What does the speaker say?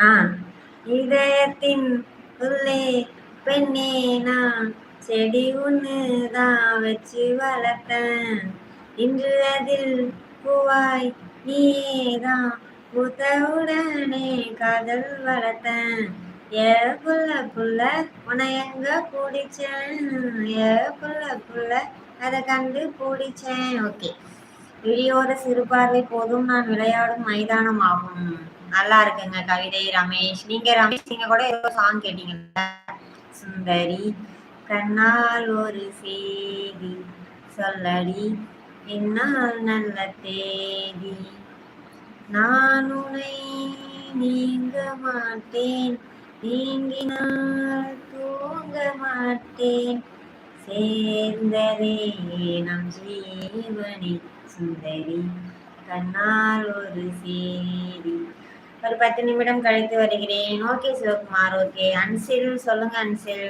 ஆ இதயத்தின் உள்ளே பெண்ணே நான் செடி ஒன்று தான் வச்சு வளர்த்தேன். இன்று அதில் பூவாய் நீதான் பூத்தவுடனே காதல் வளர்த்தேன். ஏ புள்ள புள்ள உன்னை எங்க பிடிச்சேன், ஏ புள்ள புள்ள அதை கண்டு பிடிச்சேன். ஓகே. இடியோர சிறு பார்வை போதும் நான் விளையாடும் மைதானம் ஆகும். நல்லா இருக்குங்க கவிதை ரமேஷ். நீங்க கூட ஏதோ சாங் கேட்டீங்கல்ல. சுந்தரி கண்ணால் ஒரு செய்தி சொல்லடி, என்னால் நல்ல தேதி. நான் உன்னை நீங்க மாட்டேன், நீங்கினால் தூங்க மாட்டேன். சேர்ந்ததே நம் ஜீவனி சுந்தரி கண்ணால் ஒரு சேரி. ஒரு 10 நிமிடம் கழித்து வருகிறேன். ஓகே சிவகுமார். ஓகே அன்சில் சொல்லுங்க அன்சில்.